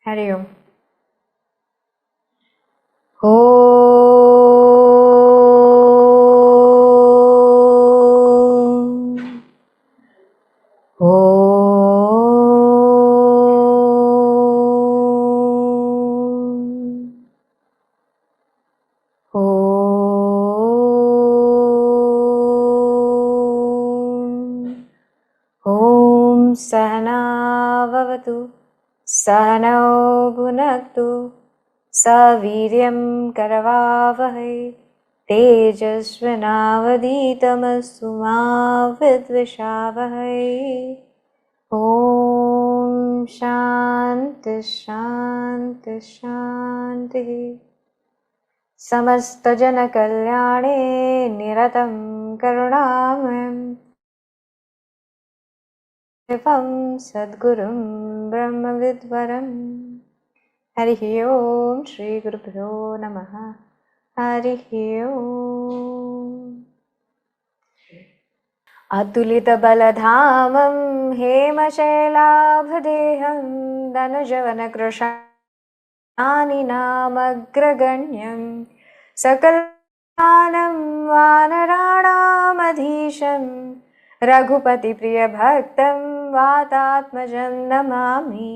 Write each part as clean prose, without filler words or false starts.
हरि ओम। ॐ सहना भवतु सहनौ भुनक्तु सवीर्यं करवावहै तेजस्विनावधीतमस्तु मा विद्विषावहै। ॐ शान्ति शान्ति शान्तिः। समस्तजनकल्याणे निरतं करुणामयं शिवं सद्गुरुं ब्रह्मविद्वरं। हरिः ओं। श्रीगुरुभ्यो नमः। हरिः ओम्। अतुलितबलधामं हेमशैलाभदेहं धनुजवनकृशानिनामग्रगण्यं सकलानं वानराणामधीशं रघुपतिप्रियभक्तं वातात्मजं नमामि।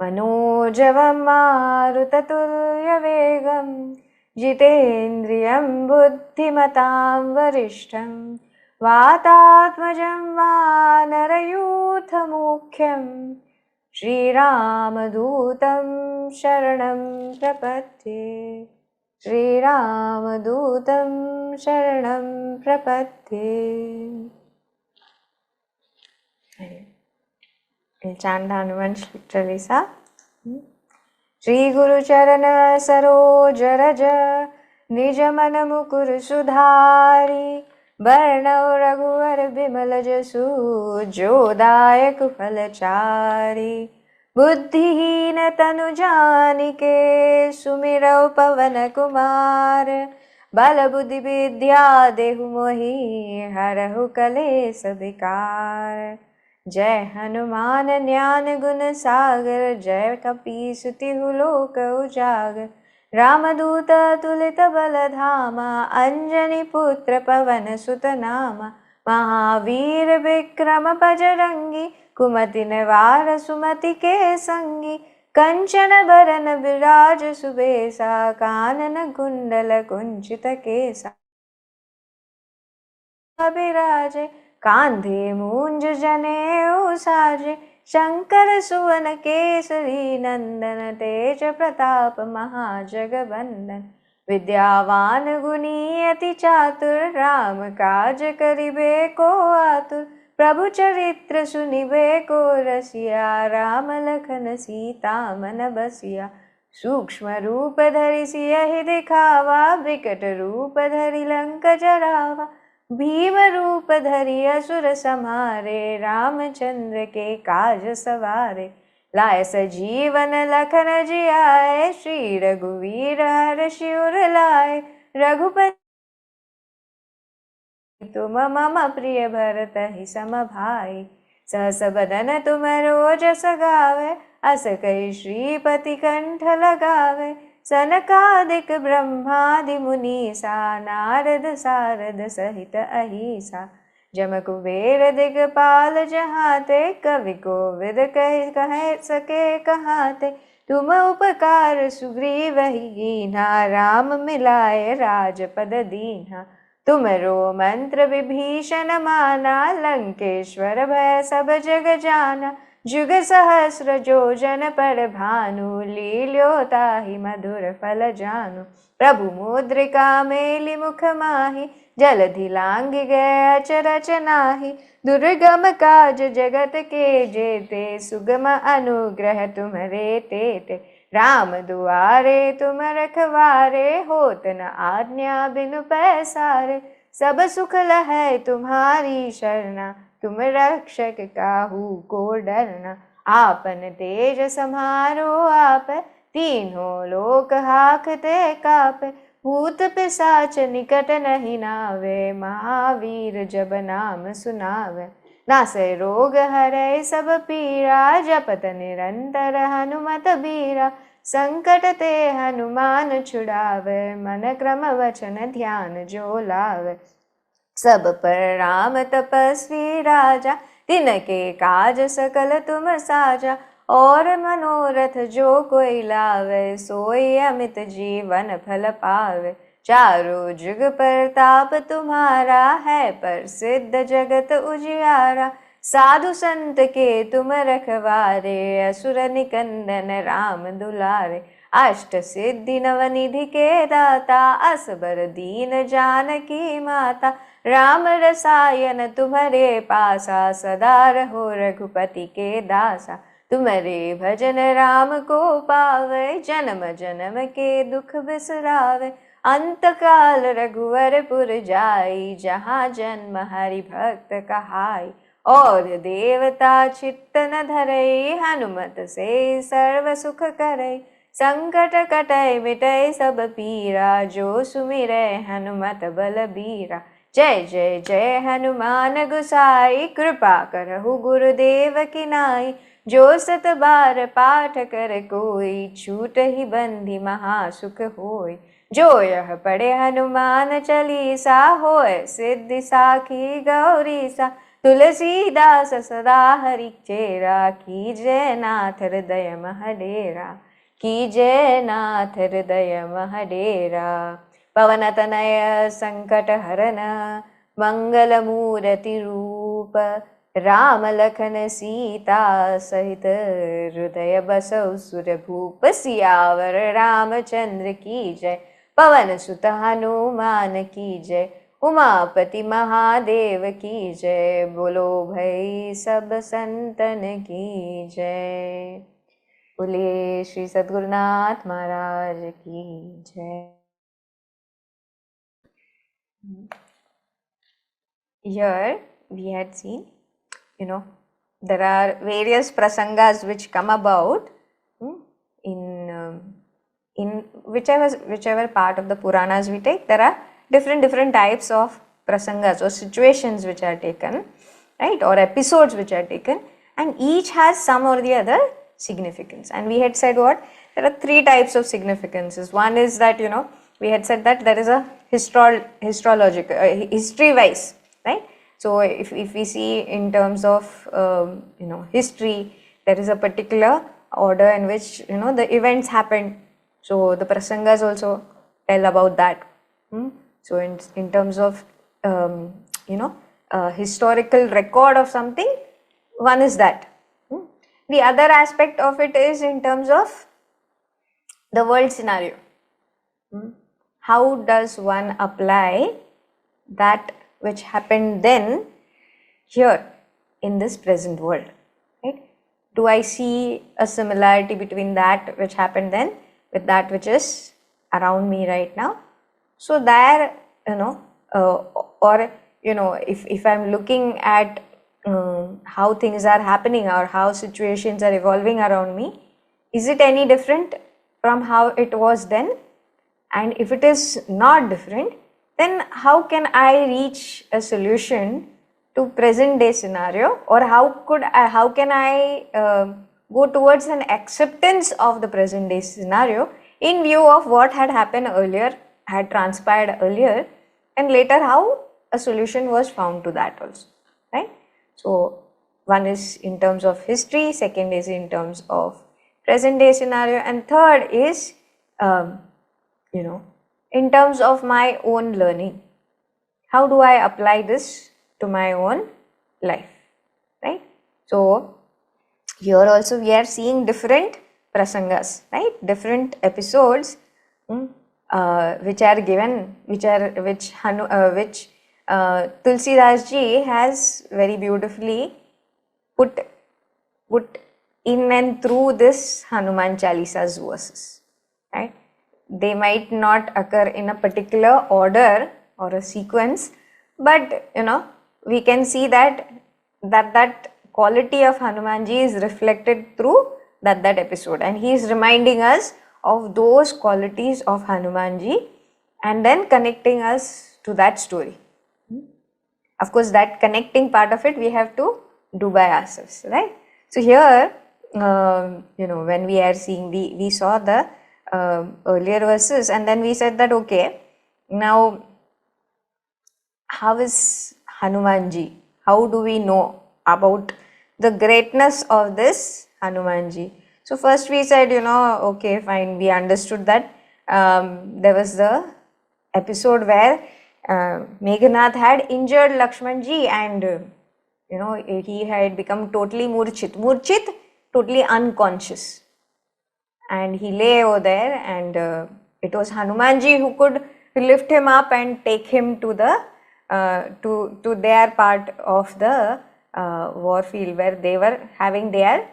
मनोजवं मारुततुल्यवेगं जितेन्द्रियं बुद्धिमतां वरिष्ठं वातात्मजं वानरयूथमुख्यं श्रीरामदूतं शरणं प्रपद्ये। श्रीरामदूतं शरणं प्रपद्ये। We'll chant Hanuman Chalisa. Shri Guru Charana Saroj Raja Nij Man Mukur Sudhari Barnau Raghuvar Bimal Jasu Jodayak Falachari Buddhihin Tanu Janike Sumirau Pavan Kumar Bala Buddhi Vidya Dehu Mohi Harahu Kalesh Vikar। जय हनुमान ज्ञान गुण सागर जय कपीस तिहु लोक उजागर। रामदूत तुलित बलधामा अंजनी पुत्र पवन सुत नामा। महावीर विक्रम बजरंगी कुमति निवार सुमति के संगी। कंचन बरन विराज सुबेसा कानन कुंडल कुंचित केसा। अभिराजे कांधे मूंज जनेऊ साजे शंकर सुवन केसरी नंदन तेज प्रताप महाजगवंदन। विद्यावान गुणी अति चातुर राम काज करिबे को आतुर। प्रभु चरित्र सुनिबे को रसिया राम लखन सीता मन बसिया। सूक्ष्म रूप धरि सियहि दिखावा विकट रूप धरि लंक जरावा। भीम रूप धरि असुर संहारे रामचंद्र के काज सवारे। लाय सजीवन लखन जियाए श्री रघुवीर हर्षि उर लाए। रघुपति तुम मम प्रिय भरतहि सम भाई। सहस बदन तुम रोजस गावे अस कहि श्रीपति कंठ लगावे। सनकादिक ब्रह्मादि मुनीसा नारद सारद सहित अहिसा। जम कुबेर दिगपाल जहाते कवि कोविद कह सके कहाते। तुम उपकार सुग्रीवहि कीन्हा राम मिलाए राजपद दीन्हा। तुमरो मंत्र विभीषण माना लंकेश्वर भय सब जग जाना। जुग सहस्र जो जन पर भानु लील्यो ताहि मधुर फल जानु। प्रभु मुद्रिका मेलि मुख माहि जलधि लांघ गए अचरज नाहि। दुर्गम काज जगत के जेते सुगम अनुग्रह तुम्हरे तेते। राम दुआरे तुम रखवारे होत न आज्ञा बिनु पैसारे। सब सुख लहै तुम्हारी शरणा तुम रक्षक काहू को डरना। आपन तेज समारो आप तीनों लोक हाकते कापे। भूत पिशाच निकट नहीं नावे महावीर जब नाम सुनावे। नासै रोग हरै सब पीरा, जपत निरंतर हनुमत बीरा। संकट ते हनुमान छुड़ावे, मन क्रम वचन ध्यान जो लावे। सब पर राम तपस्वी राजा, तिनके काज सकल तुम साजा। और मनोरथ जो कोई लावे, सोई अमित जीवन फल पावे। चारों जुग प्रताप तुम्हारा, है प्रसिद्ध जगत उजियारा। साधु संत के तुम रखवारे, असुर निकंदन राम दुलारे। अष्ट सिद्धि नवनिधि के दाता, असबर दीन जानकी माता। राम रसायन तुम्हारे पासा, सदा रहो रघुपति के दासा। तुम्हारे भजन राम को पावे, जन्म जन्म के दुख बिसरावे। अंत काल रघुवर पुर जाई, जहाँ जन्म हरि भक्त कहाई। और देवता चित्त न धरई, हनुमत से सर्व सुख करई। संकट कटै मिटै सब पीरा, जो सुमिरै हनुमत बलबीरा। जय जय जय हनुमान गुसाई, कृपा करहु गुरुदेव की नाई। जो सत बार पाठ कर कोई, छूट ही बंधी महासुख होय। जो यह पढ़े हनुमान चालीसा, होय सिद्धि साखी गौरीसा। तुलसीदास सदा हरि चेरा, कीजय नाथ हृदय मह डेरा। कीजय नाथ हृदय मह डेरा। पवन तनय संकट हरन, मंगल मूर्ति रूप। राम लखन सीता सहित, हृदय बसौ सुरभूप। सियावर रामचंद्र की जय, पवन सुत हनुमान की जय। उमापति महादेव की जय, बोलो भाई सब संतन की जय। बोले श्री सद्गुरुनाथ महाराज की जय। Here we had seen, there are various prasangas which come about in whichever part of the Puranas we take. There are different types of prasangas or situations which are taken, right, or episodes which are taken, and each has some or the other significance. And we had said what? There are three types of significances. One is that, we had said that there is a history-wise, right? So if we see in terms of history, there is a particular order in which the events happened. So the prasangas also tell about that. So in terms of historical record of something, one is that. The other aspect of it is in terms of the world scenario. How does one apply that which happened then here in this present world, right? Do I see a similarity between that which happened then with that which is around me right now? So there, if I'm looking at how things are happening or how situations are evolving around me, is it any different from how it was then? And if it is not different, then how can I reach a solution to present day scenario, or how can I go towards an acceptance of the present day scenario in view of what had happened earlier, had transpired earlier, and later how a solution was found to that also, right? So one is in terms of history, second is in terms of present day scenario, and third is in terms of my own learning. How do I apply this to my own life, right? So here also we are seeing different prasangas, right? Different episodes which are given, which Tulsidas ji has very beautifully put in and through this Hanuman Chalisa's verses, right? They might not occur in a particular order or a sequence, but we can see that quality of Hanumanji is reflected through that episode, and he is reminding us of those qualities of Hanumanji and then connecting us to that story. of course that connecting part of it we have to do by ourselves, right? So here, when we are seeing we saw the earlier verses, and then we said that okay, now how is Hanumanji? How do we know about the greatness of this Hanumanji? So first we said, okay, fine, we understood that there was the episode where Meghnad had injured Lakshmanji, and he had become totally murchit, totally unconscious, and he lay over there, and it was Hanumanji who could lift him up and take him to the to their part of the war field where they were having their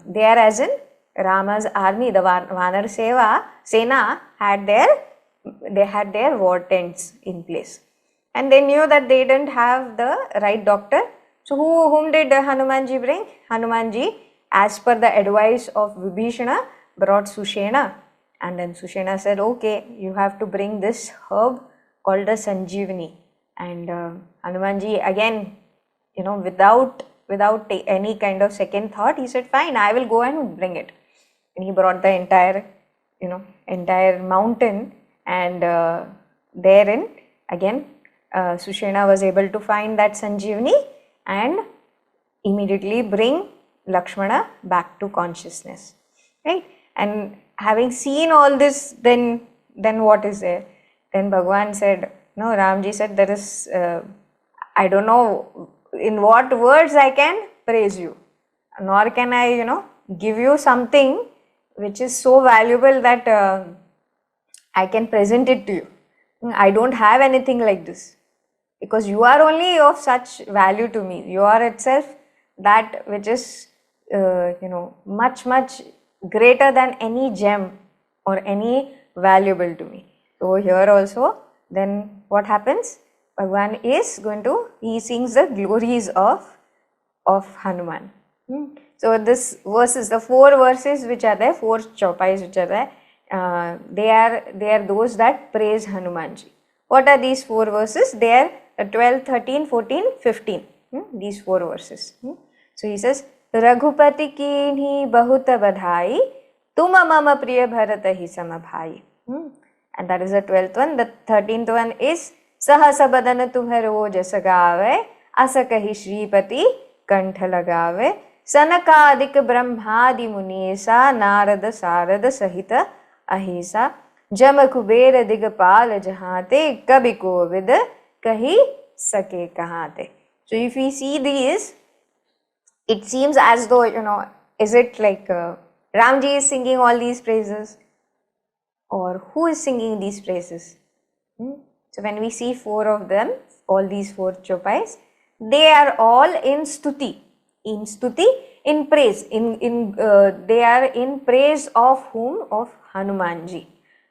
there as in Rama's army, the Vanar Sena had their war tents in place, and they knew that they didn't have the right doctor. So whom did Hanumanji bring? Hanumanji, as per the advice of Vibhishana, brought Sushena, and then Sushena said, okay, you have to bring this herb called the Sanjeevani. And Hanumanji again, without any kind of second thought, he said, fine, I will go and bring it. And he brought the entire mountain, and therein again Sushena was able to find that Sanjeevani and immediately bring Lakshmana back to consciousness, right? And having seen all this, then what is there? Then Bhagwan said, no, Ramji said, there is, I don't know in what words I can praise you, nor can I, give you something which is so valuable that I can present it to you. I don't have anything like this, because you are only of such value to me. You are itself that which is, much, much greater than any gem or any valuable to me. So here also, then what happens? Bhagwan is he sings the glories of Hanuman. So this verses, the 4 verses which are there, 4 chaupais which are there, they are those that praise Hanumanji. What are these 4 verses? They are 12, 13, 14, 15. These 4 verses. So he says, Raghupati कीन्ही बहुत बधाई, तुम मम प्रिय भरत ही सम भाई. And that is the 12th one. The 13th one is सहस बदन तुम्हरो जस गावे, अस कहि श्रीपति कंठ लगावे, सनकादिक ब्रह्मादि मुनीसा, नारद सारद सहित अहिसा, जम कुबेर दिगपाल जहाते, कवि कोविद कही सके कहाते. So if we see these, it seems as though, is it like Ramji is singing all these praises, or who is singing these praises? So when we see 4 of them, all these 4 chopais, they are all in stuti, in praise, they are in praise of whom? Of Hanumanji.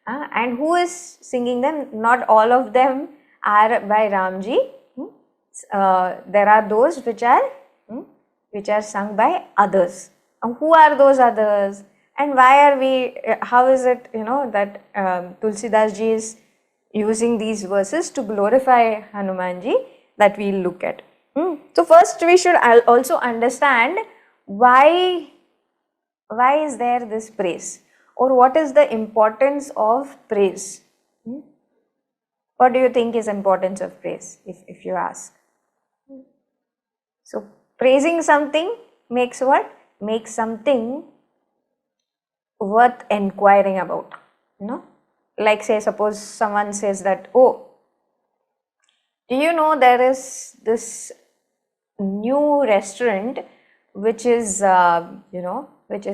And who is singing them? Not all of them are by Ramji. There are those which are sung by others. And who are those others? And why are we, how is it, that Tulsidas ji is using these verses to glorify Hanumanji, that we will look at. So first we should also understand why is there this praise, or what is the importance of praise? What do you think is importance of praise, if you ask? So praising something makes what? Makes something worth inquiring about, Like say, suppose someone says that, oh, do you know there is this new restaurant which is, which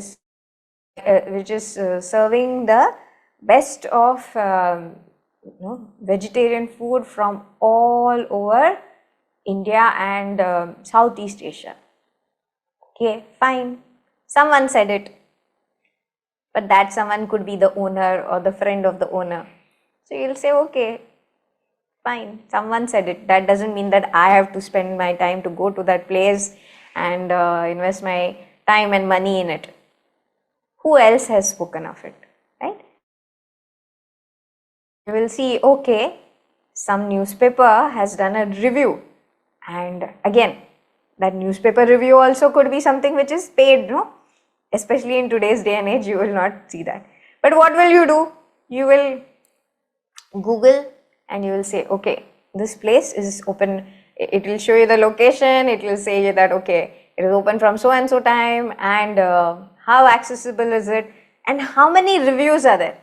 is serving the best of, vegetarian food from all over India and Southeast Asia. Okay, fine. Someone said it. But that someone could be the owner or the friend of the owner. So you'll say, okay, fine, someone said it. That doesn't mean that I have to spend my time to go to that place and invest my time and money in it. Who else has spoken of it, right? You will see, okay, some newspaper has done a review And again, that newspaper review also could be something which is paid, no? Especially in today's day and age, you will not see that. But what will you do? You will Google and you will say, okay, this place is open. It will show you the location. It will say that, okay, it is open from so and so time, and how accessible is it, and how many reviews are there.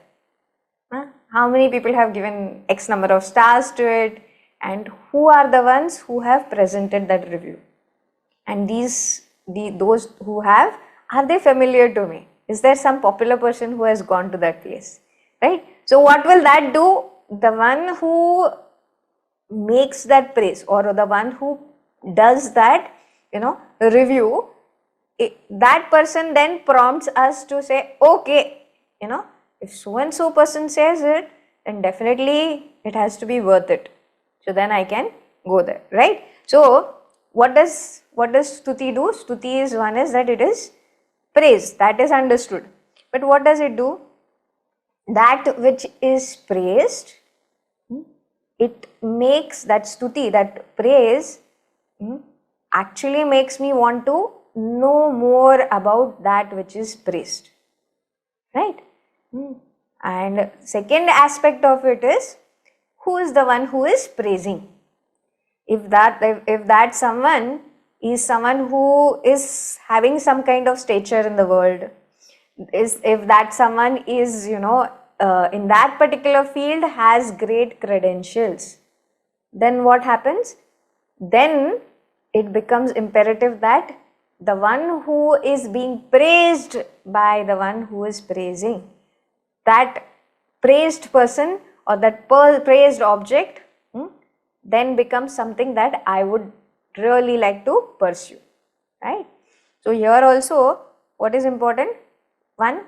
How many people have given X number of stars to it, and who are the ones who have presented that review. And those who have, are they familiar to me? Is there some popular person who has gone to that place, right? So what will that do? The one who makes that praise, or the one who does that, review, that person then prompts us to say, okay, if so and so person says it, then definitely it has to be worth it. So then I can go there, right? So what does stuti do? Stuti is one is that it is praise, that is understood. But what does it do? That which is praised, it makes that stuti, that praise, actually makes me want to know more about that which is praised, right? And second aspect of it is, who is the one who is praising? If that someone is someone who is having some kind of stature in the world, if that someone is, in that particular field has great credentials, then what happens? Then it becomes imperative that the one who is being praised by the one who is praising, that praised person or that praised object then becomes something that I would really like to pursue, right? So here also, what is important? One,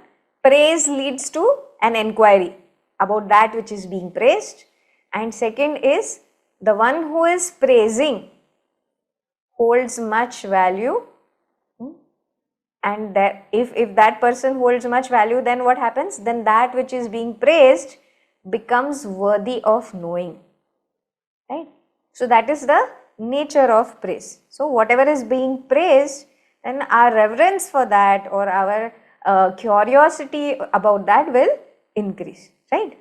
praise leads to an inquiry about that which is being praised, and second is, the one who is praising holds much value, and that if that person holds much value, then what happens? Then that which is being praised becomes worthy of knowing, right? So that is the nature of praise. So whatever is being praised, then our reverence for that or our curiosity about that will increase, right?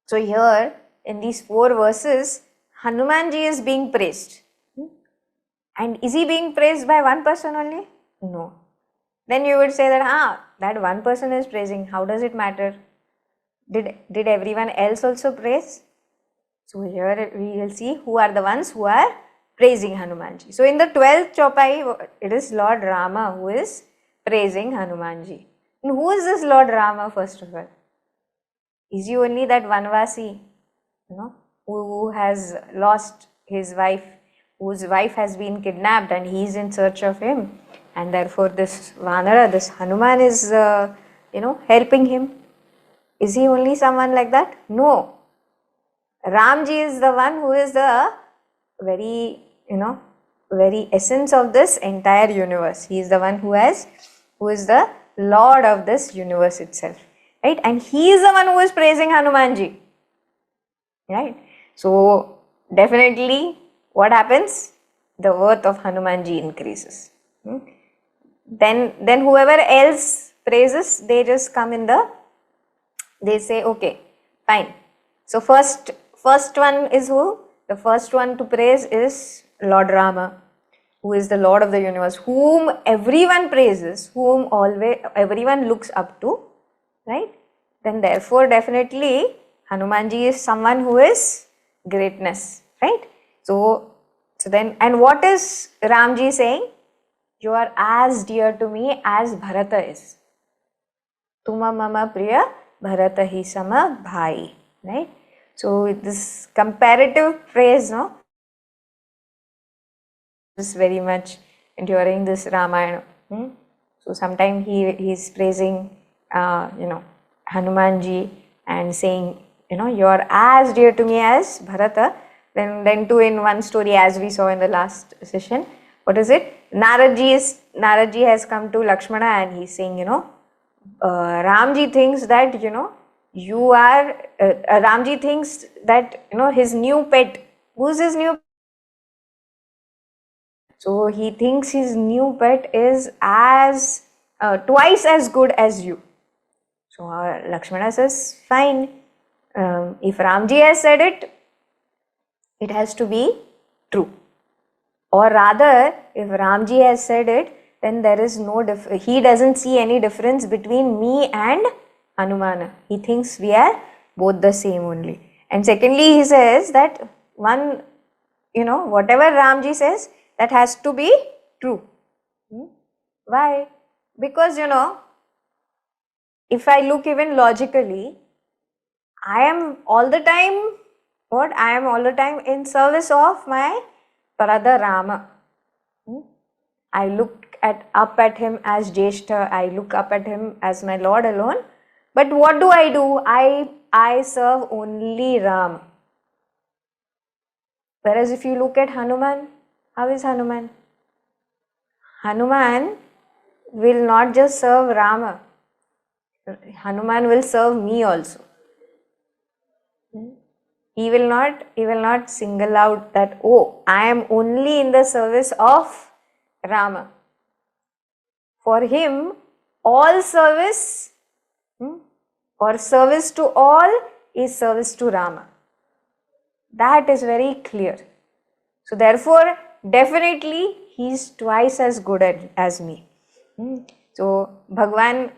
So here in these 4 verses, Hanumanji is being praised. And is he being praised by one person only? No. Then you would say that, that one person is praising, how does it matter? Did everyone else also praise? So here we will see who are the ones who are praising Hanumanji. So in the 12th chopai, it is Lord Rama who is praising Hanumanji. And who is this Lord Rama, first of all? Is he only that Vanvasi, who has lost his wife, whose wife has been kidnapped and he is in search of him, and therefore this Vanara, this Hanuman is, helping him? Is he only someone like that? No. Ramji is the one who is the very, very essence of this entire universe. He is the one who is the Lord of this universe itself, right? And he is the one who is praising Hanumanji, right? So definitely what happens? The worth of Hanumanji increases. Then whoever else praises, they just come they say, okay, fine. So first one is who? The first one to praise is Lord Rama, who is the Lord of the universe, whom everyone praises, whom everyone looks up to, right? Then therefore definitely Hanumanji is someone who is greatness, right? So then, and what is Ramji saying? You are as dear to me as Bharata is. Tuma mama priya Bharata hi sama bhai, right? So this comparative praise, is very much during this Ramayana. So sometimes he is praising, Hanumanji and saying, you are as dear to me as Bharata. Then too, in one story, as we saw in the last session, what is it? Naradji has come to Lakshmana and he's saying, Ramji thinks that, you are, Ramji thinks that, his new pet, who's his new So he thinks his new pet is as twice as good as you. So Lakshmana says, fine, if Ramji has said it, it has to be true. Or rather, if Ramji has said it, then there is no he doesn't see any difference between me and Hanumana. He thinks we are both the same only. And secondly, he says that one, whatever Ramji says, that has to be true. Why? Because, if I look even logically, I am all the time, I am all the time in service of my brother Rama. I look up at him as Jeshta, I look up at him as my Lord alone. But what do? I serve only Ram. Whereas if you look at Hanuman, how is Hanuman? Hanuman will not just serve Rama. Hanuman will serve me also. He will not single out that, oh, I am only in the service of Rama. For him, all service or service to all is service to Rama. That is very clear. So therefore, definitely he is twice as good as me. So Bhagwan,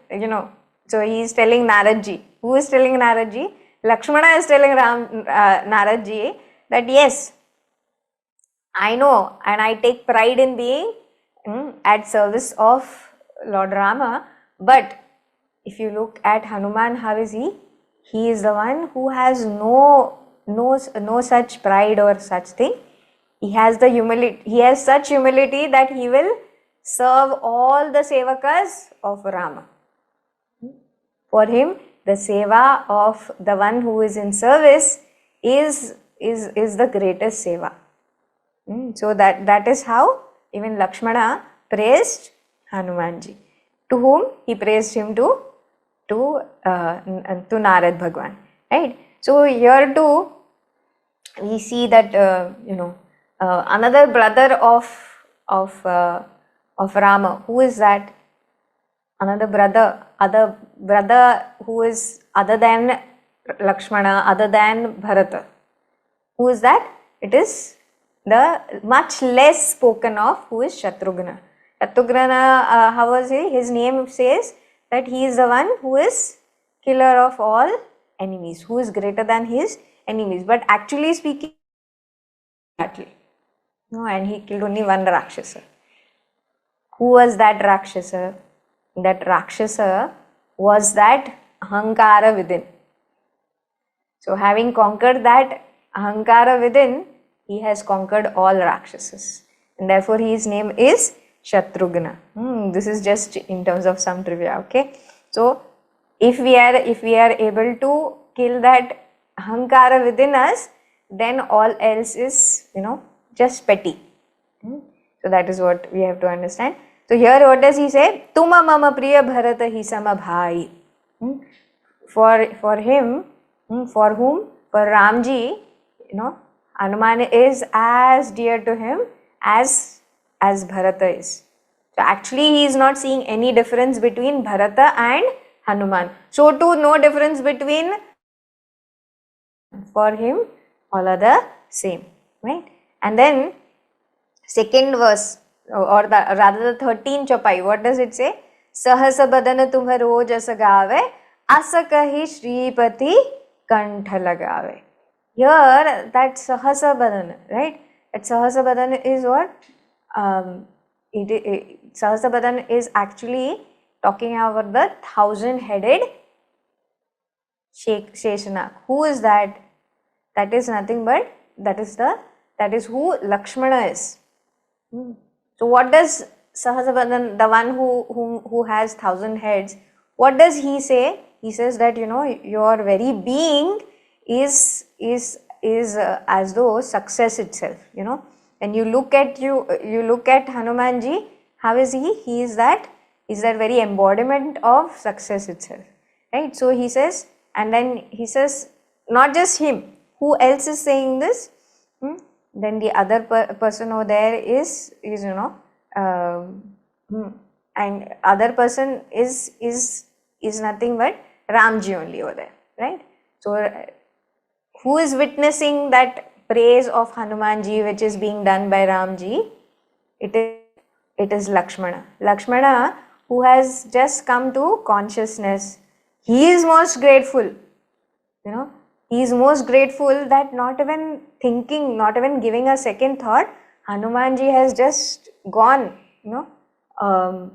so he is telling Naradji. Who is telling Naradji? Lakshmana is telling Naradji that yes, I know and I take pride in being at service of Lord Rama, but if you look at Hanuman, how is he? He is the one who has no such pride or such thing. He has the humility. He has such humility that he will serve all the sevakas of Rama. For him, the seva of the one who is in service is the greatest seva. So that is how even Lakshmana praised Hanumanji. To whom? He praised him to Narad Bhagwan. Right? So here too, we see that another brother of Rama. Who is that? Other brother who is other than Lakshmana, other than Bharata. Who is that? It is the much less spoken of, who is Shatrughna. Shatrughna, how was he? His name says that he is the one who is killer of all enemies, who is greater than his enemies. But actually speaking, and he killed only one Rakshasa. Who was that Rakshasa? That Rakshasa was that Ahankara within. So having conquered that Ahankara within, he has conquered all Rakshasas. And therefore his name is Shatrughna. This is just in terms of some trivia, okay? So if we are able to kill that Ahankara within us, then all else is, just petty. So that is what we have to understand. So here what does he say? Tuma mama priya bharata hi sama bhai. For him, for whom? For Ramji, Hanuman is as dear to him as Bharata is. So actually he is not seeing any difference between Bharata and Hanuman. So too no difference between, for him all are the same, right? And then second verse, or rather the 13th chapai, what does it say? Sahasa badana tumharo jasa gave, asa kahi Shripati kantha lagave. Here that Sahasa badana, right? That Sahasa badana is what? Sahasa badana is actually talking about the 1,000-headed Sheshanak. Who is that? That is nothing but that is who Lakshmana is. So what does Sahasabadhan, the one who has 1,000 heads, what does he say? He says that your very being is as though success itself. And you look at Hanumanji, how is he? He is that very embodiment of success itself, right? So he says, and then he says, not just him. Who else is saying this? then the other person over there is and other person is nothing but Ramji only over there, right? So who is witnessing that praise of Hanumanji which is being done by Ramji? It is Lakshmana. Lakshmana, who has just come to consciousness, he is most grateful. He is most grateful that not even thinking, not even giving a second thought, Hanumanji has just gone.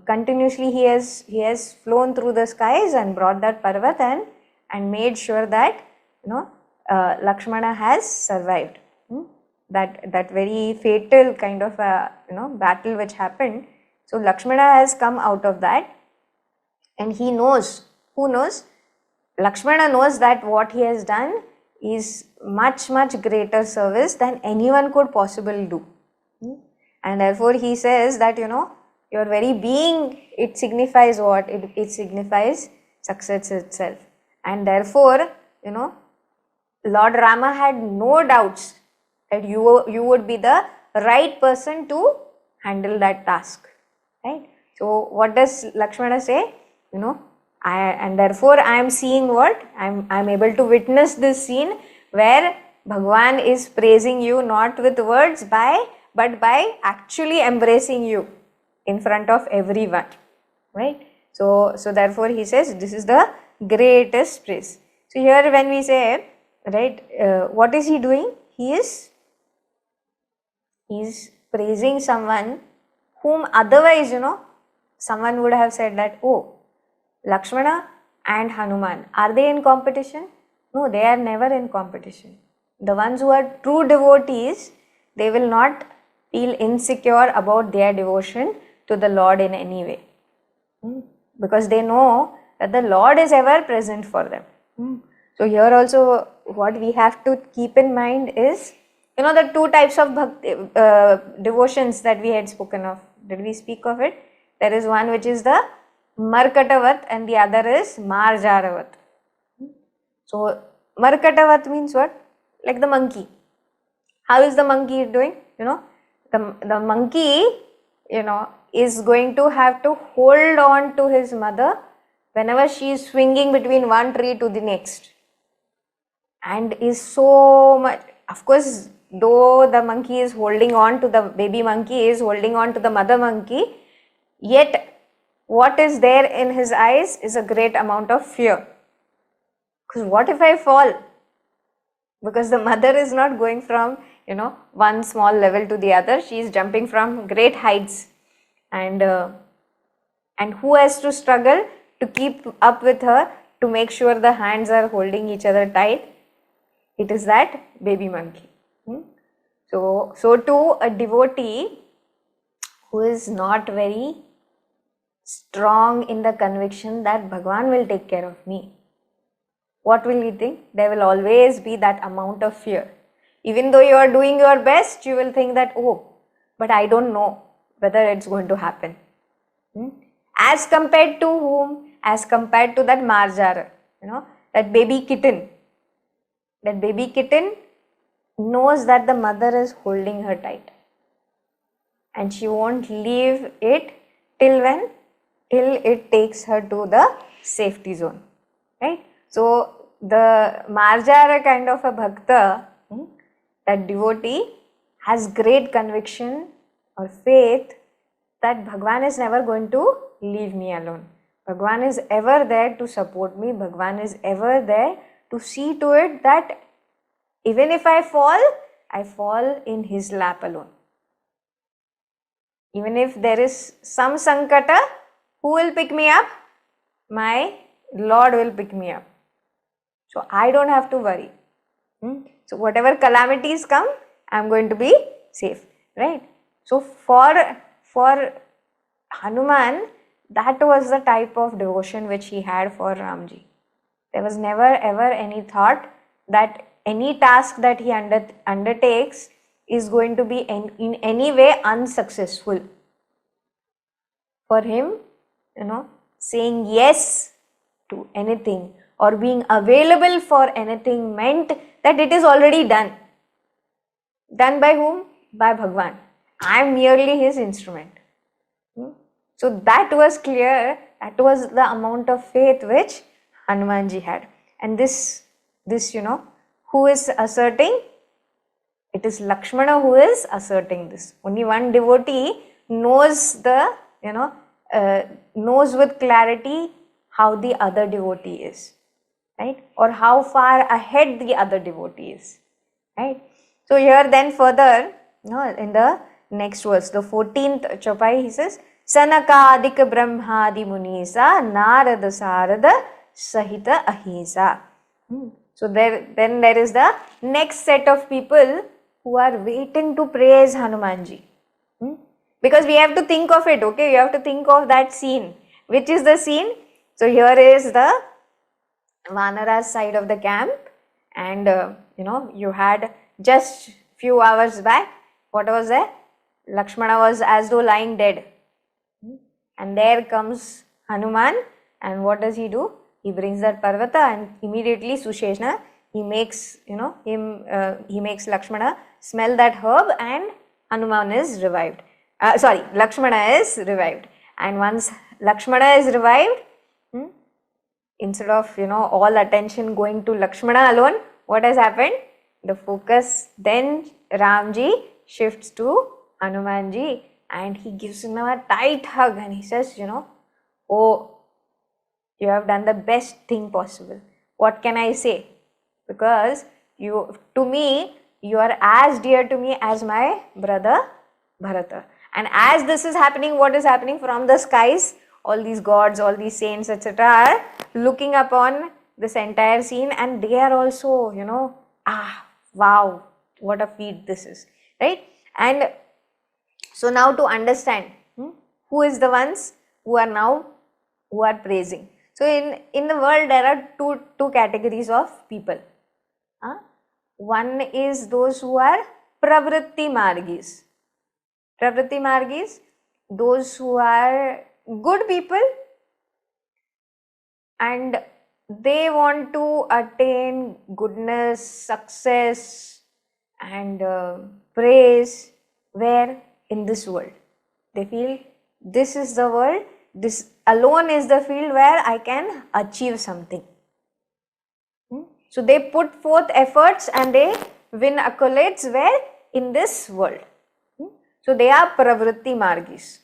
Continuously he has flown through the skies and brought that Parvat and made sure that Lakshmana has survived. That very fatal kind of battle which happened. So Lakshmana has come out of that, and he knows. Who knows? Lakshmana knows that what he has done is much greater service than anyone could possibly do. And therefore he says that your very being, it signifies what? It signifies success itself. And therefore Lord Rama had no doubts that you would be the right person to handle that task, right? So what does Lakshmana say? And therefore I am seeing what? I am able to witness this scene where Bhagwan is praising you not with words but by actually embracing you in front of everyone, right? So therefore he says this is the greatest praise. So here when we say, right, what is he doing? He is praising someone whom otherwise someone would have said that, oh, Lakshmana and Hanuman, are they in competition? No, they are never in competition. The ones who are true devotees, they will not feel insecure about their devotion to the Lord in any way, because they know that the Lord is ever present for them. So here also what we have to keep in mind is, the two types of bhakti, devotions that we had spoken of. Did we speak of it? There is one which is the Markatavat and the other is Marjaravat. So Markatavat means what? Like the monkey. How is the monkey doing? The monkey, is going to have to hold on to his mother whenever she is swinging between one tree to the next. And is so much, of course, though the monkey is holding on to the baby monkey, is holding on to the mother monkey, yet what is there in his eyes is a great amount of fear. Because what if I fall? Because the mother is not going from, one small level to the other. She is jumping from great heights. And who has to struggle to keep up with her, to make sure the hands are holding each other tight? It is that baby monkey. So too a devotee who is not very strong in the conviction that Bhagwan will take care of me, what will he think? There will always be that amount of fear. Even though you are doing your best, you will think that, oh, but I don't know whether it's going to happen. As compared to whom? As compared to that Marjara, that baby kitten. That baby kitten knows that the mother is holding her tight. And she won't leave it till when? Till it takes her to the safety zone, right? So the Marjara kind of a bhakta, that devotee has great conviction or faith that Bhagwan is never going to leave me alone. Bhagwan is ever there to support me. Bhagwan is ever there to see to it that even if I fall in his lap alone. Even if there is some sankata, who will pick me up? My Lord will pick me up. So I don't have to worry. So whatever calamities come, I am going to be safe, right? So for Hanuman, that was the type of devotion which he had for Ramji. There was never ever any thought that any task that he undertakes is going to be in any way unsuccessful. For him, saying yes to anything or being available for anything meant that it is already done. Done by whom? By Bhagwan. I am merely his instrument. So that was clear. That was the amount of faith which Hanumanji had. And this who is asserting? It is Lakshmana who is asserting this. Only one devotee knows knows with clarity how the other devotee is, right? Or how far ahead the other devotee is, right? So here then further, in the next verse, the 14th chopai, he says, Sanakadik Brahmadi Munisa Narada Sarada Sahita Ahisa. So then there is the next set of people who are waiting to praise Hanumanji. Because we have to think of it, okay? You have to think of that scene. Which is the scene? So here is the Vanara's side of the camp, and you had just few hours back, what was there? Lakshmana was as though lying dead. And there comes Hanuman, and what does he do? He brings that Parvata, and immediately Susheshna, he makes Lakshmana smell that herb, and Hanuman is revived. Lakshmana is revived. And once Lakshmana is revived, instead of all attention going to Lakshmana alone, what has happened? The focus then Ramji shifts to Hanumanji, and he gives him a tight hug, and he says, oh, you have done the best thing possible. What can I say? Because to me, you are as dear to me as my brother Bharata. And as this is happening, what is happening from the skies? All these gods, all these saints, etc. are looking upon this entire scene, and they are also, wow, what a feat this is, right? And so now to understand who is the ones who are praising. So in the world there are two categories of people. One is those who are pravritti margis. Pravritti margis, those who are good people and they want to attain goodness, success and praise. Where? In this world. They feel this is the world, this alone is the field where I can achieve something. So they put forth efforts and they win accolades where? In this world. So they are pravritti margis.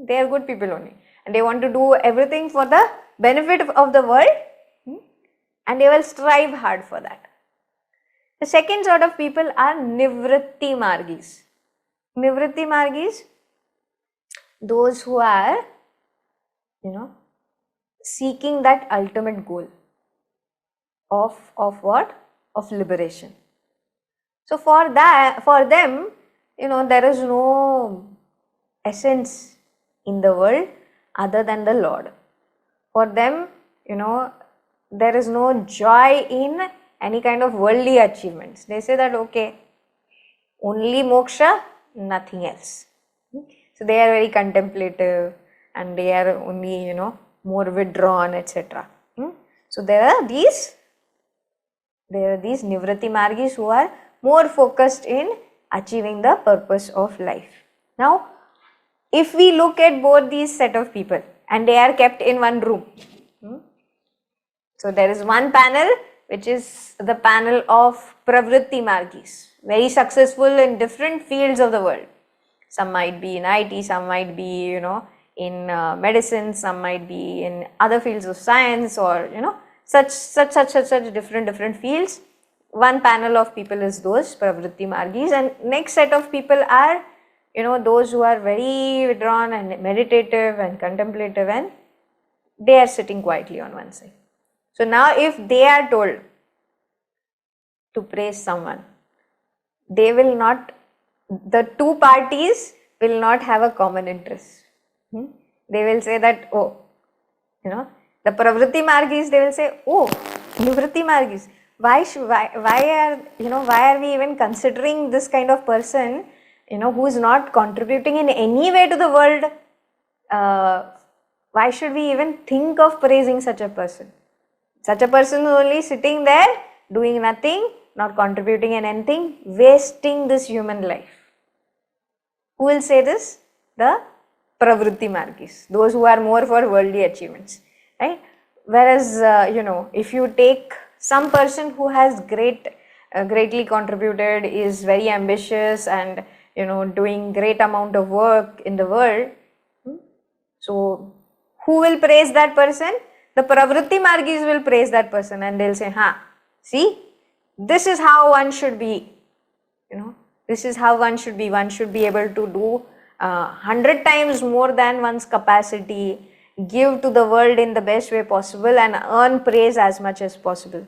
They are good people only, and they want to do everything for the benefit of the world, and they will strive hard for that. The second sort of people are nivritti margis. Nivritti margis, those who are seeking that ultimate goal of what? Of liberation. So for them, there is no essence in the world other than the Lord. For them, there is no joy in any kind of worldly achievements. They say that okay, only moksha, nothing else. So they are very contemplative and they are only more withdrawn, etc. So there are these nivritti margis who are more focused in achieving the purpose of life. Now, if we look at both these set of people and they are kept in one room. So there is one panel which is the panel of pravritti margis, very successful in different fields of the world. Some might be in IT, some might be in medicine, some might be in other fields of science or such different fields. One panel of people is those pravritti margis, and next set of people are those who are very withdrawn and meditative and contemplative, and they are sitting quietly on one side. So now if they are told to praise someone, the two parties will not have a common interest. They will say that, the pravritti margis, they will say, oh, nivritti margis, why are we even considering this kind of person, who is not contributing in any way to the world? Why should we even think of praising such a person? Such a person is only sitting there doing nothing, not contributing in anything, wasting this human life. Who will say this? The pravritti margis, those who are more for worldly achievements, right? Whereas, if you take some person who has greatly contributed, is very ambitious and, doing great amount of work in the world, so who will praise that person? The pravritti margis will praise that person, and they'll say, see, this is how one should be, this is how one should be. One should be able to do 100 times more than one's capacity, give to the world in the best way possible, and earn praise as much as possible.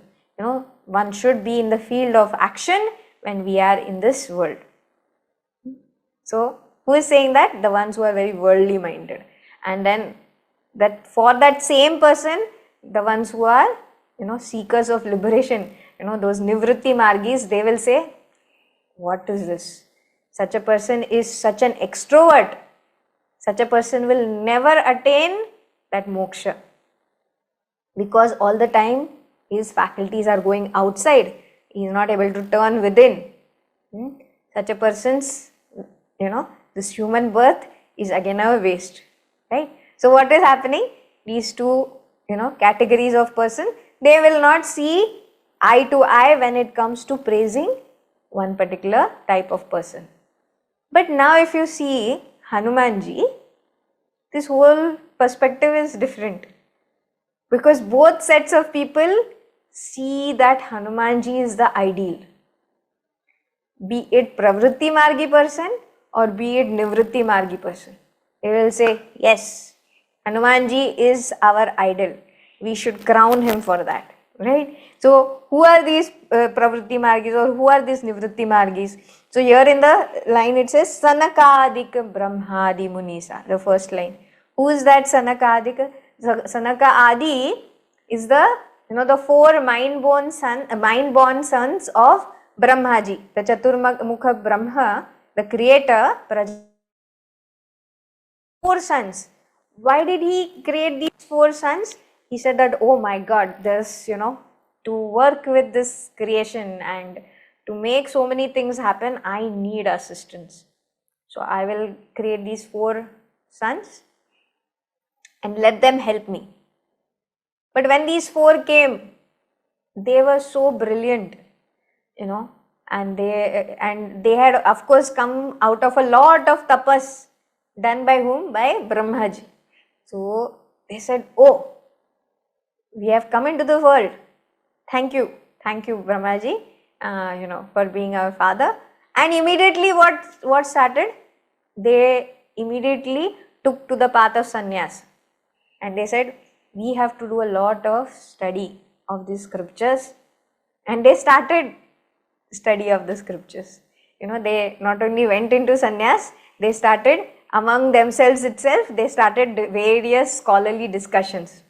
One should be in the field of action when we are in this world. So who is saying that? The ones who are very worldly minded. And then that for that same person, the ones who are, seekers of liberation, those nivritti margis, they will say, what is this? Such a person is such an extrovert. Such a person will never attain that moksha, because all the time his faculties are going outside. He is not able to turn within. Such a person's, this human birth is again a waste, right? So what is happening? These two, categories of person, they will not see eye to eye when it comes to praising one particular type of person. But now if you see Hanumanji, this whole perspective is different, because both sets of people see that Hanumanji is the ideal. Be it pravritti margi person or be it nivritti margi person. They will say, yes, Hanumanji is our idol. We should crown him for that. Right? So who are these pravritti margis, or who are these nivritti margis? So here in the line it says Sanakadik Brahmadi Munisa, the first line. Who is that Sanakadik? Sanaka Adi is the the four mind-born sons of Brahmaji, the Chaturmukha Brahma, the creator. Four sons. Why did he create these four sons? He said that, oh my God, there's, to work with this creation and to make so many things happen, I need assistance. So I will create these four sons and let them help me. But when these four came, they were so brilliant, and they had of course come out of a lot of tapas done by whom? By Brahmaji. So they said, oh, we have come into the world. Thank you Brahmaji, for being our father. And immediately what started? They immediately took to the path of sannyas, and they said, we have to do a lot of study of the scriptures, and they started study of the scriptures. They not only went into sannyas, they started among themselves itself, they started various scholarly discussions,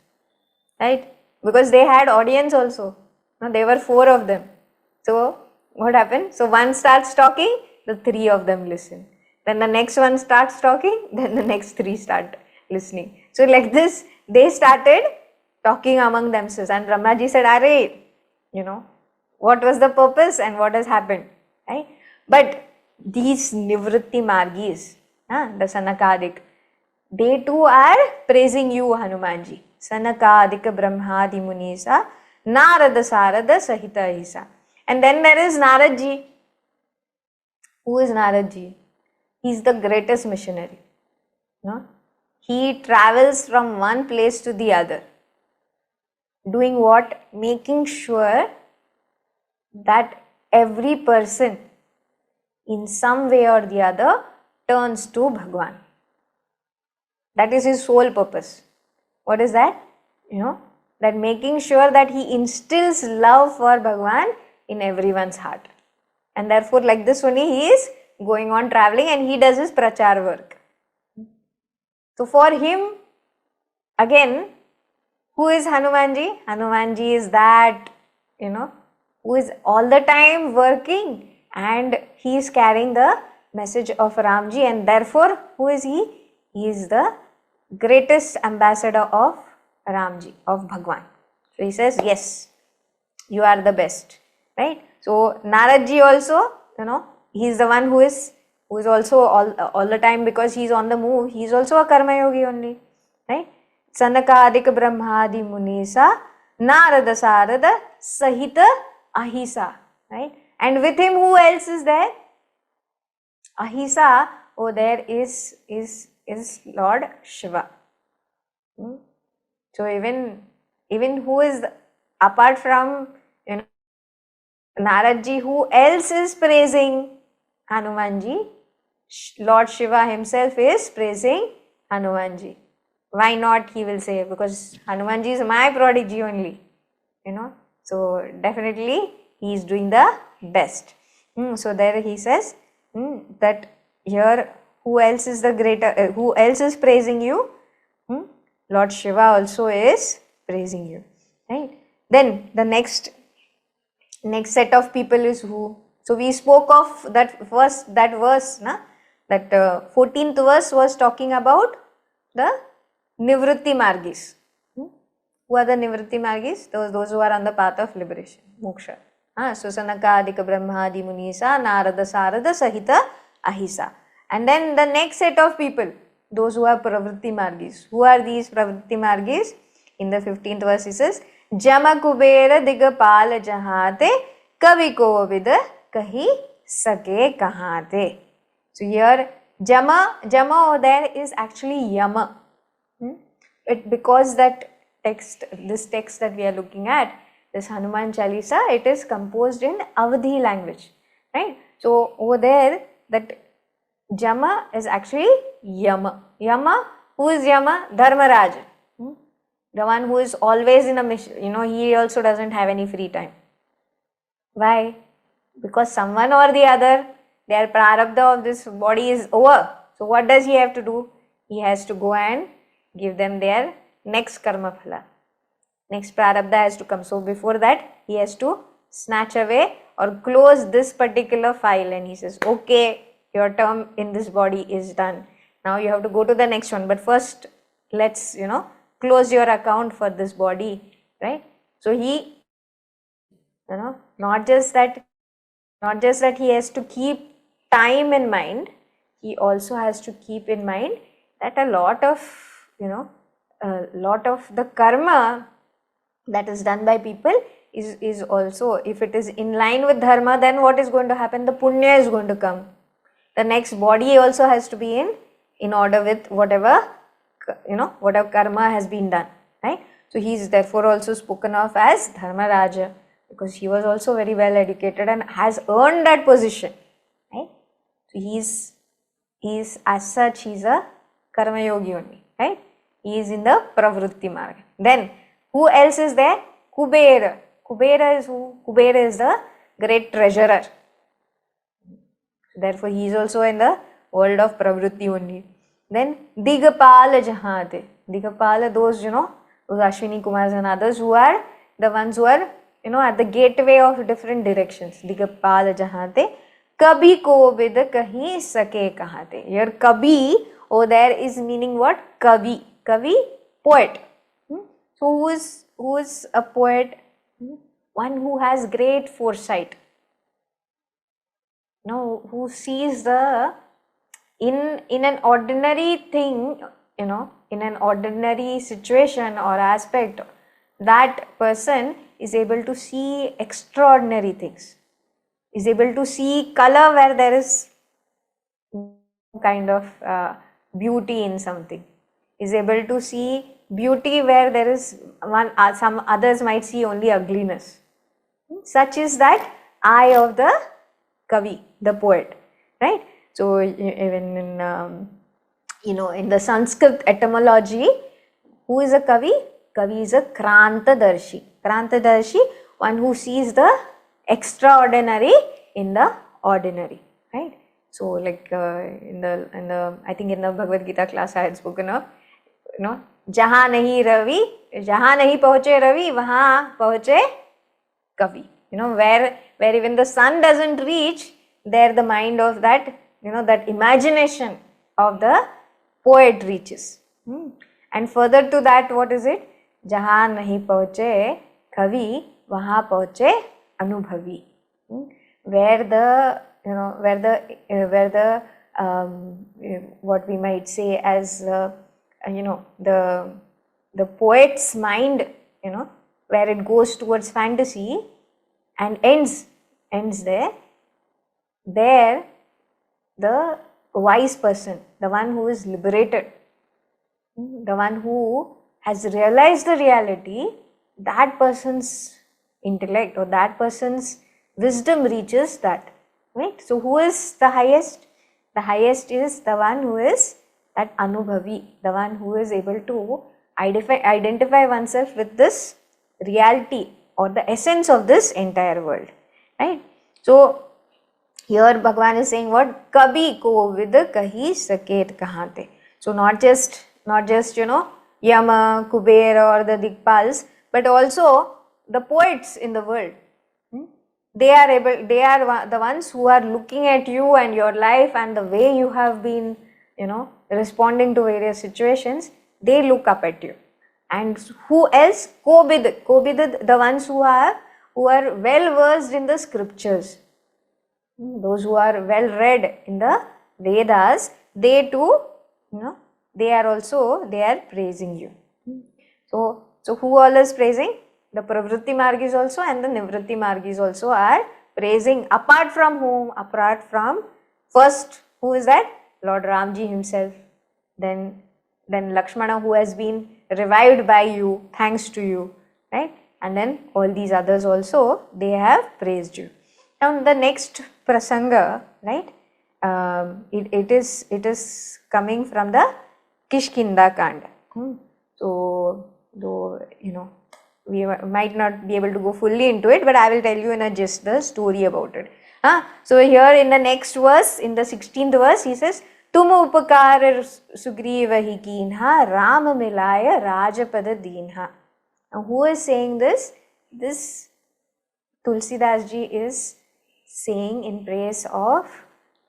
right? Because they had audience also. There were four of them. So what happened? So one starts talking, the three of them listen. Then the next one starts talking, then the next three start listening. So like this, they started talking among themselves, and Brahmaji said, Are, what was the purpose and what has happened, right? But these nivritti margis, the Sanakadik, they too are praising you, Hanumanji. Sanakadika Brahmadi Munisa, Narada Sarada Sahita Isa. And then there is Naradji. Who is Naradji? He is the greatest missionary. He travels from one place to the other. Doing what? Making sure that every person in some way or the other turns to Bhagwan. That is his sole purpose. What is that? That making sure that he instills love for Bhagwan in everyone's heart. And therefore, like this only, he is going on traveling and he does his prachar work. So for him, again, who is Hanumanji? Hanumanji is that, who is all the time working, and he is carrying the message of Ramji, and therefore, who is he? He is the greatest ambassador of Ramji, of Bhagwan. So he says, yes, you are the best, right? So Narad ji also, he is the one who is also all the time, because he is on the move, he is also a karma yogi only, right? Sanakadik Brahmadi Munisa Narada Sarada Sahita Ahisa, right? And with him, who else is there? Ahisa. Oh, there is Lord Shiva. So even who is apart from Narad ji, who else is praising Hanuman ji? Lord Shiva himself is praising Hanuman ji. Why not, he will say, because Hanuman ji is my prodigy only, so definitely he is doing the best. So there he says that here, who else is the greater, who else is praising you? Lord Shiva also is praising you, right? Then the next set of people is who? So we spoke of that verse, that 14th verse was talking about the Nivritti Margis. Who are the Nivritti Margis? Those who are on the path of liberation, moksha. So Sanakadika Brahmadi Munisa Narada Sarada Sahita Ahisa. And then the next set of people, those who are Pravritti Margis. Who are these Pravritti Margis? In the 15th verse he says, Jama Kubera Digapala Jahate Kavi Kovid Kahi Sake Kahate. So here Jama over there is actually Yama. Because that this text that we are looking at, this Hanuman Chalisa, it is composed in Avadhi language, right? So over there, that Jama is actually Yama. Yama, who is Yama? Dharmaraj. The one who is always in a mission. He also doesn't have any free time. Why? Because someone or the other, their prarabdha of this body is over. So what does he have to do? He has to go and give them their next karma phala. Next prarabdha has to come. So before that, he has to snatch away or close this particular file, and he says, okay, your term in this body is done. Now you have to go to the next one. But first, let's, close your account for this body, right? So he, not just that he has to keep time in mind, he also has to keep in mind that a lot of the karma that is done by people is also, if it is in line with dharma, then what is going to happen? The punya is going to come. The next body also has to be in order with whatever karma has been done, right? So he is therefore also spoken of as Dharma Raja, because he was also very well educated and has earned that position, right? So he is as such, he is a karma yogi only, right? He is in the pravritti marga. Then who else is there? Kubera. Kubera is who? Kubera is the great treasurer. Therefore he is also in the world of pravritti only. Then Digapala Jahate. Digapala, those those Ashwini Kumars and others who are the ones who are at the gateway of different directions. Digapala Jahate. Kabhi ko vid kahi sake kahate. Here Kabhi over there is meaning what? Kavi. Kavi, poet. So who is a poet? One who has great foresight. Who sees the in an ordinary thing, in an ordinary situation or aspect, that person is able to see extraordinary things, is able to see color where there is kind of beauty in something, is able to see beauty where there is some others might see only ugliness. Such is that eye of the Kavi, the poet, right? So even in the Sanskrit etymology, who is a Kavi? Kavi is a Krantadarshi. Krantadarshi, one who sees the extraordinary in the ordinary, right? So like in the I think in the Bhagavad Gita class I had spoken of, Jahan nahi pahuche Ravi, wahan pahuche Kavi. Where even the sun doesn't reach, there the mind of that, that imagination of the poet reaches. And further to that, what is it? Jahan nahi pahuche Kavi, wahan pahuche Anubhavi. where the what we might say as the poet's mind, where it goes towards fantasy and ends there. There, the wise person, the one who is liberated, the one who has realized the reality, that person's intellect or that person's wisdom reaches that, right? So who is the highest? The highest is the one who is that anubhavi, the one who is able to identify oneself with this reality or the essence of this entire world, right? So here Bhagavan is saying what? Kabhi ko vid kahi saket kahante. So not just Yama, Kubera or the Dikpals, but also the poets in the world. They are the ones who are looking at you and your life and the way you have been, responding to various situations. They look up at you. And who else? Kobid, the ones who are well versed in the scriptures. Those who are well read in the Vedas, they too, they are praising you. So who all is praising? The Pravritti Margis also and the Nivritti Margis also are praising. Apart from whom? Apart from first, who is that? Lord Ramji himself. Then Lakshmana, who has been revived by you, thanks to you, right? And then all these others also, they have praised you. Now the next prasanga, right? It is coming from the Kishkinda Kanda. So though we might not be able to go fully into it, but I will tell you in a gist the story about it. So here in the next verse, in the 16th verse, he says, Tum upakar sugriva hi keenha, Ram milaya rajapada deenha. Now who is saying this? This Tulsidas ji is saying in praise of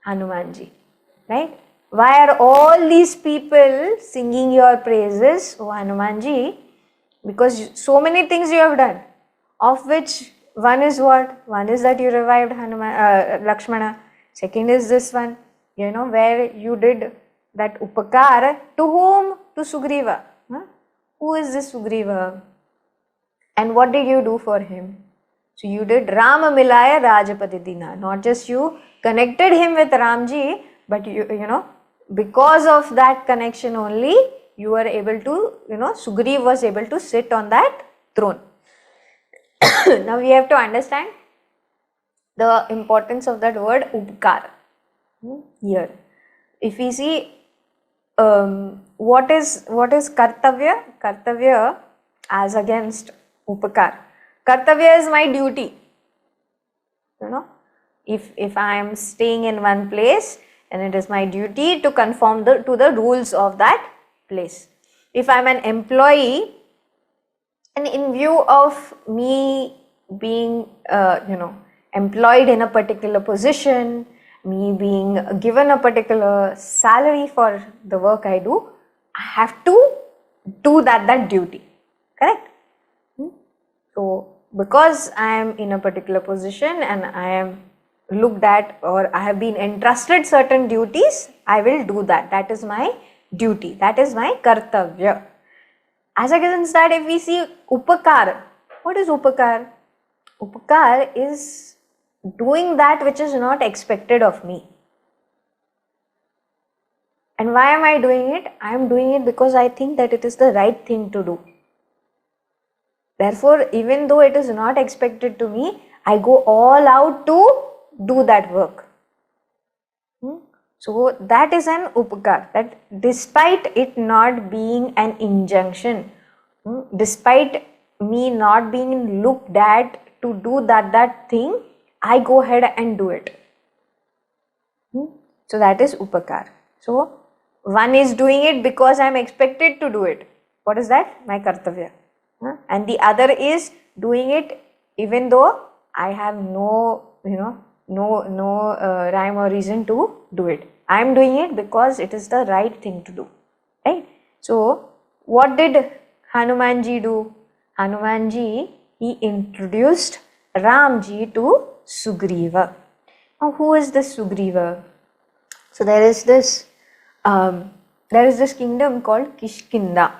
Hanumanji, right? Why are all these people singing your praises, O Hanumanji? Because so many things you have done, of which one is what? One is that you revived Lakshmana. Second is this one, where you did that upakar. To whom? To Sugriva. Who is this Sugriva? And what did you do for him? So you did Rama Milaya Rajapati Dina. Not just you connected him with Ramji, but because of that connection only, you were able to, Sugriv was able to sit on that throne. Now we have to understand the importance of that word upkar here. If we see what is kartavya? Kartavya as against upakar. Kartavya is my duty. If I am staying in one place, then it is my duty to conform to the rules of that place. If I am an employee, and in view of me being employed in a particular position, me being given a particular salary for the work I do, I have to do that duty, correct? So because I am in a particular position and I am looked at, or I have been entrusted certain duties, I will do that. That is my duty. That is my kartavya. As against that, if we see upakar, what is upakar? Upakar is doing that which is not expected of me. And why am I doing it? I am doing it because I think that it is the right thing to do. Therefore, even though it is not expected to me, I go all out to do that work. So that is an upakar, that despite it not being an injunction, despite me not being looked at to do that thing, I go ahead and do it. So that is upakar. So one is doing it because I am expected to do it. What is that? My kartavya. And the other is doing it even though I have no rhyme or reason to do it. I am doing it because it is the right thing to do, right? So what did Hanumanji do? Hanumanji, he introduced Ramji to Sugriva. Now, who is this Sugriva? So there is this kingdom called Kishkinda,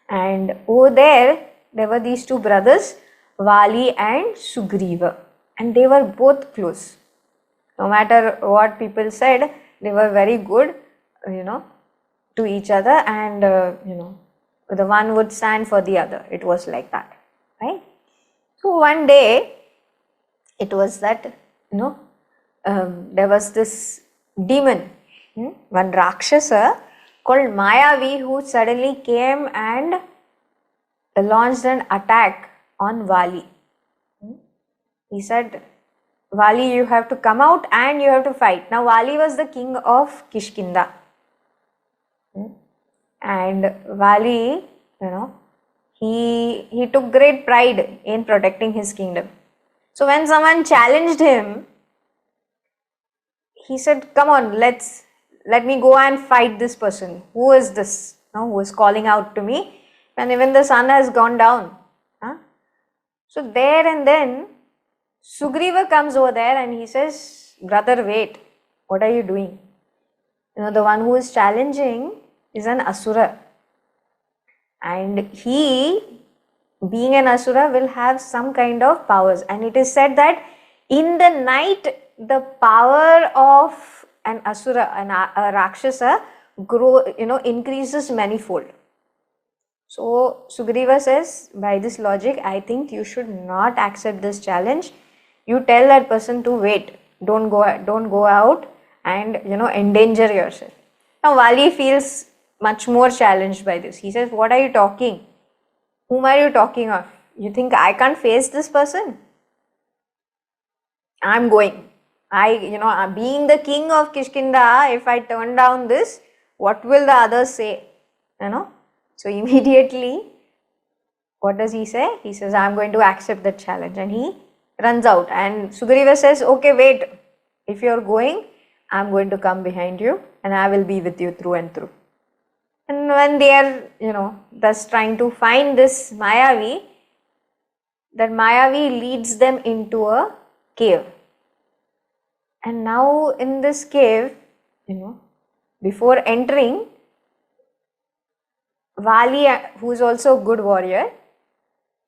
and over there were these two brothers, Vali and Sugriva, and they were both close. No matter what people said, they were very good, to each other, and the one would stand for the other. It was like that, right? So one day, it was that there was this demon, one Rakshasa called Mayavi, who suddenly came and launched an attack on Vali. He said, Vali, you have to come out and you have to fight. Now Vali was the king of Kishkinda. And Vali, he took great pride in protecting his kingdom. So when someone challenged him, he said, come on, let me go and fight this person. Who is this? Who is calling out to me when even the sun has gone down? So there and then, Sugriva comes over there and he says, brother, wait, what are you doing? The one who is challenging is an Asura. And he, being an Asura, will have some kind of powers. And it is said that in the night, the power of an Asura, a Rakshasa, increases manifold. So Sugriva says, by this logic, I think you should not accept this challenge. You tell that person to wait. Don't go out and endanger yourself. Now Vali feels much more challenged by this. He says, what are you talking? Whom are you talking of? You think I can't face this person? I'm going. Being the king of Kishkinda, if I turn down this, what will the others say? So immediately, what does he say? He says, I'm going to accept the challenge, and he runs out. And Sugriva says, okay, wait. If you're going, I'm going to come behind you and I will be with you through and through. And when they are, thus trying to find this Mayavi, that Mayavi leads them into a cave. And now in this cave, before entering, Vali, who is also a good warrior,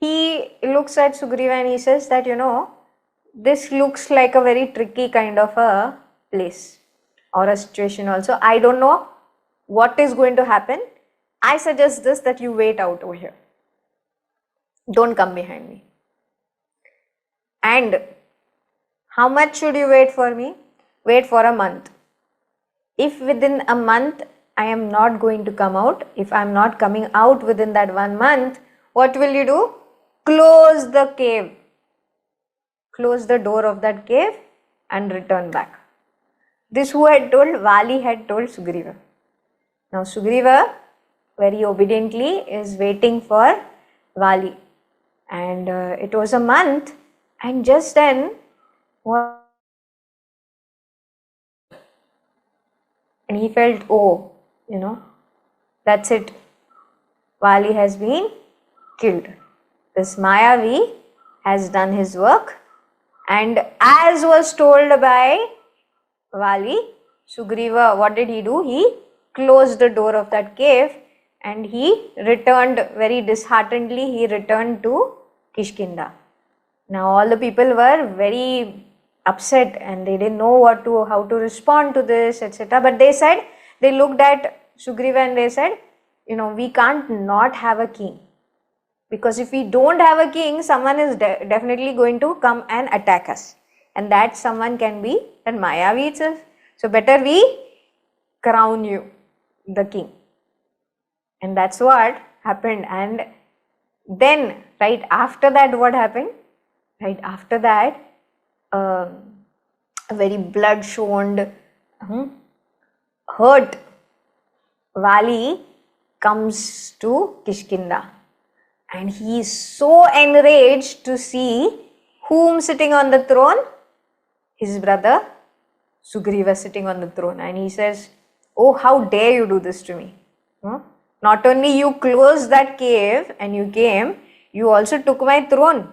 he looks at Sugriva and he says that, this looks like a very tricky kind of a place or a situation also. I don't know what is going to happen. I suggest this, that you wait out over here. Don't come behind me. And how much should you wait for me? Wait for a month. If within a month I am not going to come out, if I am not coming out within that 1 month, what will you do? Close the cave. Close the door of that cave and return back. This who had told? Vali had told Sugriva. Now Sugriva very obediently is waiting for Vali. And it was a month, and just then, and he felt, oh, that's it. Vali has been killed. This Mayavi has done his work, and as was told by Vali, Sugriva, what did he do? He closed the door of that cave and he returned very disheartedly. He returned to Kishkinda. Now all the people were very upset and they didn't know how to respond to this, etc. But they looked at Sugriva and they said, we can't not have a king. Because if we don't have a king, someone is definitely going to come and attack us. And that someone can be that Mayavi itself. So better we crown you the king. And that's what happened. And then right after that, what happened? Right after that, a very blood-shoned, hurt Vali comes to Kishkinda. And he is so enraged to see whom sitting on the throne? His brother Sugriva sitting on the throne. And he says, oh, how dare you do this to me? Not only you closed that cave and you came, you also took my throne.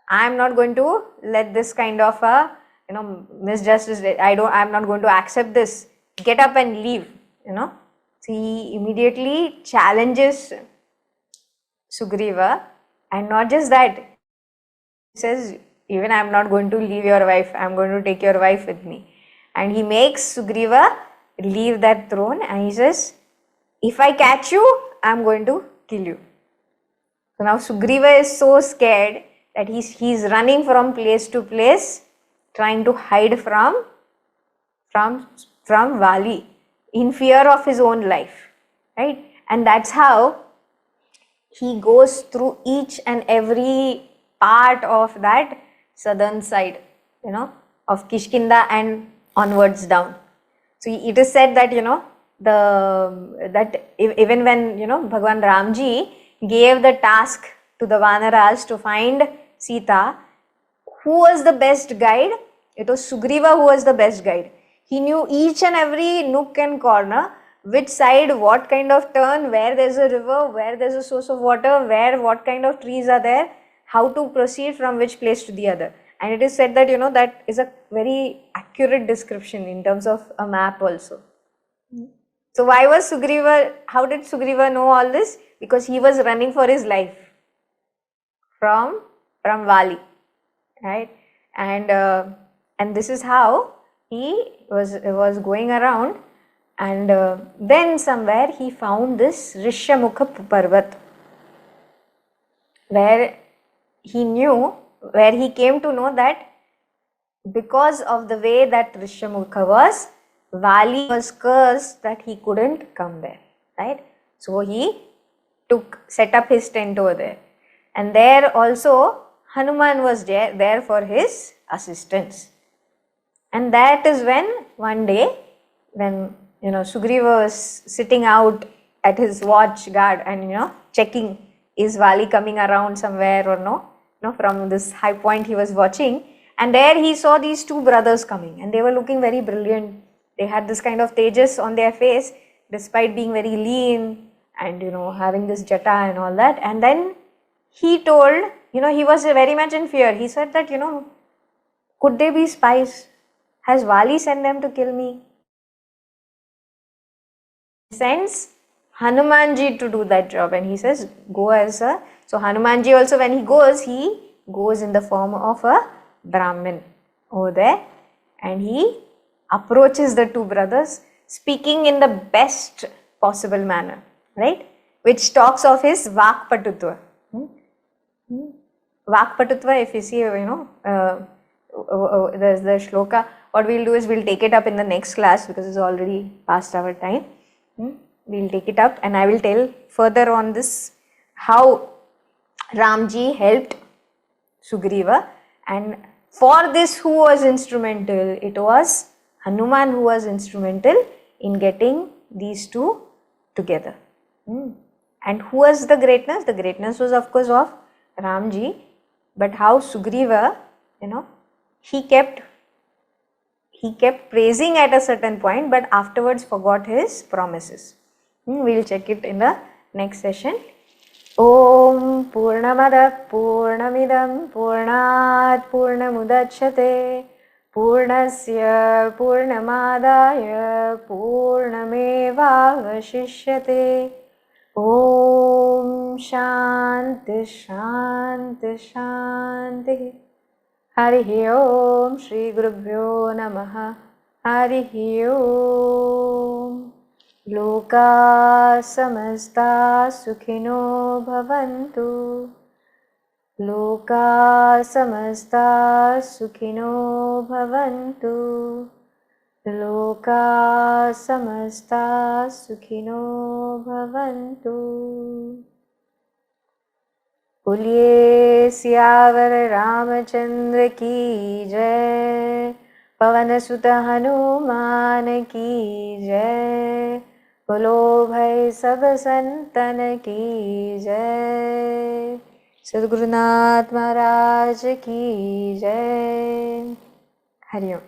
I am not going to let this kind of a, misjustice, I'm not going to accept this. Get up and leave, So he immediately challenges Sugriva, and not just that, he says, even I am not going to leave your wife, I am going to take your wife with me. And he makes Sugriva leave that throne, and he says, if I catch you, I am going to kill you. So now Sugriva is so scared that he's running from place to place, trying to hide from Vali in fear of his own life, right? And that's how he goes through each and every part of that southern side, of Kishkinda and onwards down. So it is said that, even when, Bhagwan Ramji gave the task to the Vanaras to find Sita, who was the best guide? It was Sugriva who was the best guide. He knew each and every nook and corner, which side, what kind of turn, where there's a river, where there's a source of water, what kind of trees are there, how to proceed from which place to the other. And it is said that, that is a very accurate description in terms of a map also. So why was Sugriva, how did Sugriva know all this? Because he was running for his life from Vali, right? And this is how he was going around, and then somewhere he found this Rishyamukha Parvat, where he came to know that because of the way that Rishyamukha was, Vali was cursed that he couldn't come there, right? So he set up his tent over there, and there also Hanuman was there for his assistance. And that is when one day, when Sugriva was sitting out at his watch guard and checking, is Vali coming around somewhere or no? From this high point he was watching, and there he saw these two brothers coming, and they were looking very brilliant. They had this kind of tejas on their face, despite being very lean and having this jata and all that. And then he told, he was very much in fear. He said that, could they be spies? Has Vali sent them to kill me? He sends Hanumanji to do that job, and he says, go as a... So Hanumanji also, when he goes in the form of a Brahmin over there, and he approaches the two brothers, speaking in the best possible manner, right? Which talks of his Vakpatutva. Vakpatutva, if you see, there's the shloka. What we'll do is we'll take it up in the next class, because it's already past our time. We'll take it up, and I will tell further on this, how Ramji helped Sugriva, and for this who was instrumental? It was Hanuman who was instrumental in getting these two together. And who was the greatness? The greatness was of course of Ramji, but how Sugriva, he kept praising at a certain point, but afterwards forgot his promises. We'll check it in the next session. Om Purnamada Purnamidam Purnat Purnamudachyate Purnasya Purnamadaya Purnamevavashishyate. Om Shanti Shanti Shanti. Harihi Om Shri Gurubhyo Namaha. Harihi Om. Loka samasta sukhino bhavantu. Loka samasta sukhino bhavantu. Loka samasta sukhino bhavantu. Boliye Siyavar Ramachandra ki jai. Pavan Sutta Hanuman ki jai. बोलो भाई सब संतन की जय। सद्गुरुनाथ महाराज की जय। हरिओम।